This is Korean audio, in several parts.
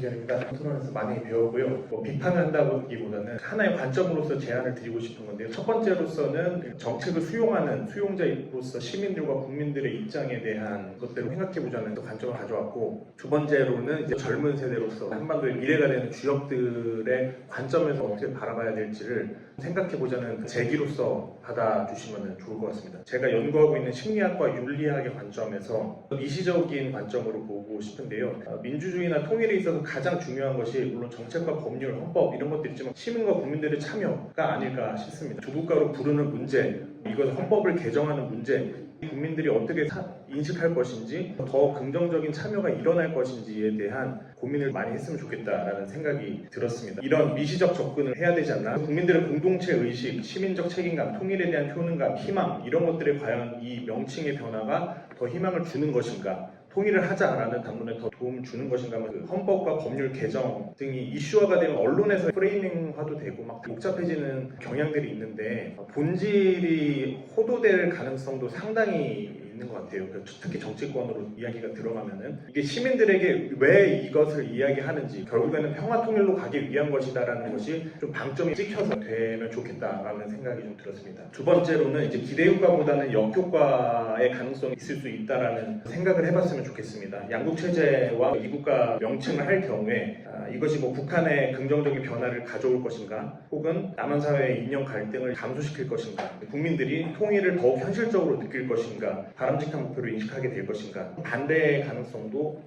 김기현입니다. 토론에서 많이 배웠고요. 비판을 한다기보다는 하나의 관점으로서 제안을 드리고 싶은 건데요. 첫 번째로서는 정책을 수용하는 수용자로서 시민들과 국민들의 입장에 대한 것들을 생각해보자는 관점을 가져왔고, 두 번째로는 이제 젊은 세대로서 한반도의 미래가 되는 주역들의 관점에서 어떻게 바라봐야 될지를 생각해보자는 제기로서 받아주시면 좋을 것 같습니다. 제가 연구하고 있는 심리학과 윤리학의 관점에서 미시적인 관점으로 보고 싶은데요. 민주주의나 통일에 있어서 가장 중요한 것이 물론 정책과 법률, 헌법 이런 것도 있지만 시민과 국민들의 참여가 아닐까 싶습니다. 두 국가로 부르는 문제, 이것은 헌법을 개정하는 문제, 국민들이 어떻게 인식할 것인지, 더 긍정적인 참여가 일어날 것인지에 대한 고민을 많이 했으면 좋겠다라는 생각이 들었습니다. 이런 미시적 접근을 해야 되지 않나? 국민들의 공동체 의식, 시민적 책임감, 통일에 대한 효능감, 희망 이런 것들에 과연 이 명칭의 변화가 더 희망을 주는 것인가? 통일을 하자라는 담론에 더 도움을 주는 것인가? 헌법과 법률 개정 등이 이슈화가 되면 언론에서 프레이밍화도 되고 막 복잡해지는 경향들이 있는데 본질이 호도될 가능성도 상당히 있는 것 같아요. 특히 정치권으로 이야기가 들어가면은 이게 시민들에게 왜 이것을 이야기하는지, 결국에는 평화 통일로 가기 위한 것이다라는 것이 좀 방점이 찍혀서 되면 좋겠다라는 생각이 좀 들었습니다. 두 번째로는 이제 기대효과보다는 역효과의 가능성이 있을 수 있다라는 생각을 해봤으면 좋겠습니다. 양국 체제와 이국가 명칭을 할 경우에 이것이 북한의 긍정적인 변화를 가져올 것인가, 혹은 남한 사회의 이념 갈등을 감소시킬 것인가, 국민들이 통일을 더욱 현실적으로 느낄 것인가, 바람직한 목표로 인식하게 될 것인가, 반대의 가능성도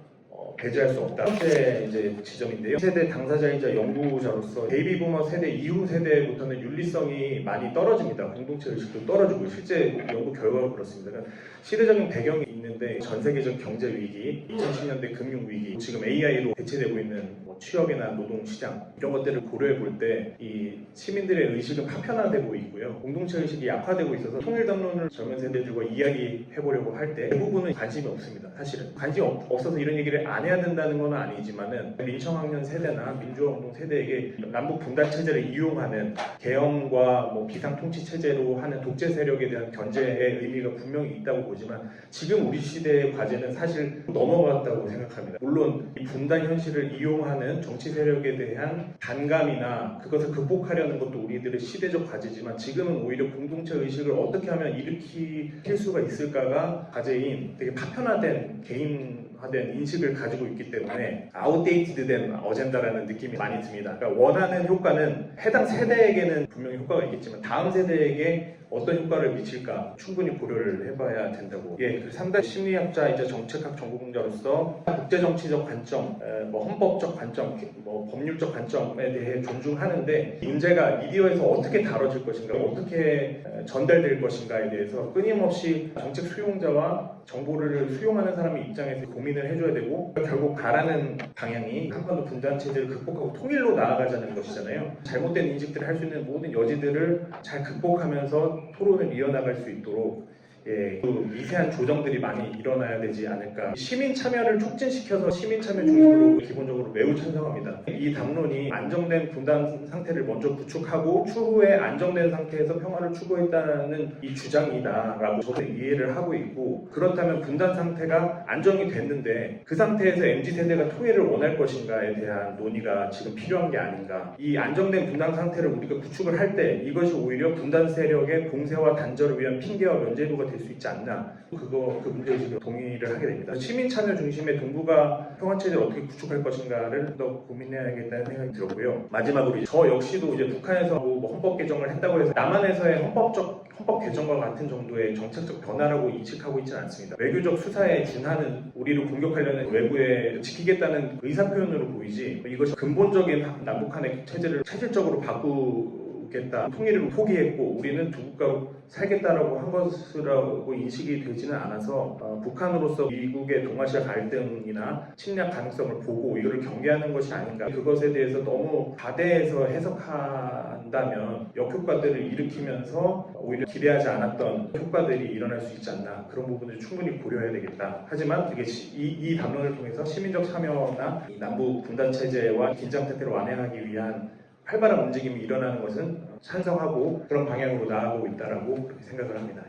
배제할 수 없다. 첫 번째 이제 지점인데요. 세대 당사자이자 연구자로서 베이비 부머 세대 이후 세대부터는 윤리성이 많이 떨어집니다. 공동체 의식도 떨어지고 실제 연구 결과가 그렇습니다. 그러니까 시대적인 배경이 있는데 전 세계적 경제 위기, 2010년대 금융 위기, 지금 AI로 대체되고 있는 취업이나 노동 시장 이런 것들을 고려해 볼 때 이 시민들의 의식은 파편화되고 있고요. 공동체 의식이 약화되고 있어서 통일 담론을 젊은 세대들과 이야기해 보려고 할 때 대부분은 관심이 없습니다. 사실은 관심이 없어서 이런 얘기를 안 해야 된다는 건 아니지만은 민청학년 세대나 민주화운동 세대에게 남북 분단 체제를 이용하는 계엄과 비상 통치 체제로 하는 독재 세력에 대한 견제의 의미가 분명히 있다고 보지만 지금 우리 시대의 과제는 사실 넘어갔다고 생각합니다. 물론 이 분단 현실을 이용하는 정치 세력에 대한 반감이나 그것을 극복하려는 것도 우리들의 시대적 과제지만 지금은 오히려 공동체 의식을 어떻게 하면 일으킬 수가 있을까가 과제인 되게 파편화된 개인화된 인식을 가지고 있기 때문에 아웃데이티드된 어젠다라는 느낌이 많이 듭니다. 그러니까 원하는 효과는 해당 세대에게는 분명히 효과가 있겠지만 다음 세대에게 어떤 효과를 미칠까 충분히 고려를 해봐야 된다고. 그 상당 심리학자이자 정책학 전공자로서 국제정치적 관점, 헌법적 관점, 법률적 관점에 대해 존중하는데 문제가 미디어에서 어떻게 다뤄질 것인가, 어떻게 전달될 것인가에 대해서 끊임없이 정책 수용자와 정보를 수용하는 사람의 입장에서 고민을 해줘야 되고, 결국 가라는 방향이 한반도 분단 체제를 극복하고 통일로 나아가자는 것이잖아요. 잘못된 인식들을 할 수 있는 모든 여지들을 잘 극복하면서 토론을 이어나갈 수 있도록 그 미세한 조정들이 많이 일어나야 되지 않을까. 시민 참여를 촉진시켜서 시민 참여 중심으로 기본적으로 매우 찬성합니다. 이 담론이 안정된 분단 상태를 먼저 구축하고 추후에 안정된 상태에서 평화를 추구했다는 이 주장이다라고 저도 이해를 하고 있고, 그렇다면 분단 상태가 안정이 됐는데 그 상태에서 MZ세대가 통일을 원할 것인가에 대한 논의가 지금 필요한 게 아닌가. 이 안정된 분단 상태를 우리가 구축을 할 때 이것이 오히려 분단 세력의 봉쇄와 단절을 위한 핑계와 면죄부가 될 수 있지 않나, 그 문제의식에 동의를 하게 됩니다. 시민 참여 중심의 동북아 평화체제를 어떻게 구축할 것인가를 더 고민해야겠다는 생각이 들었고요. 마지막으로 저 역시도 이제 북한에서 헌법 개정을 했다고 해서 남한에서의 헌법 개정과 같은 정도의 정책적 변화라고 인식하고 있지는 않습니다. 외교적 수사에 준하는, 우리를 공격하려는 외부에 지키겠다는 의사표현으로 보이지 이것이 근본적인 남북한의 체제를 체질적으로 바꾸겠다, 통일을 포기했고 우리는 두 국가로 살겠다라고 한 것이라고 인식이 되지는 않아서 북한으로서 미국의 동아시아 갈등이나 침략 가능성을 보고 이거를 경계하는 것이 아닌가, 그것에 대해서 너무 과대해서 해석한다면 역효과들을 일으키면서 오히려 기대하지 않았던 효과들이 일어날 수 있지 않나, 그런 부분을 충분히 고려해야 되겠다. 하지만 이게 이 담론을 통해서 시민적 참여나 이 남북 분단 체제와 긴장 태태를 완화하기 위한 활발한 움직임이 일어나는 것은 찬성하고 그런 방향으로 나아가고 있다라고 그렇게 생각을 합니다.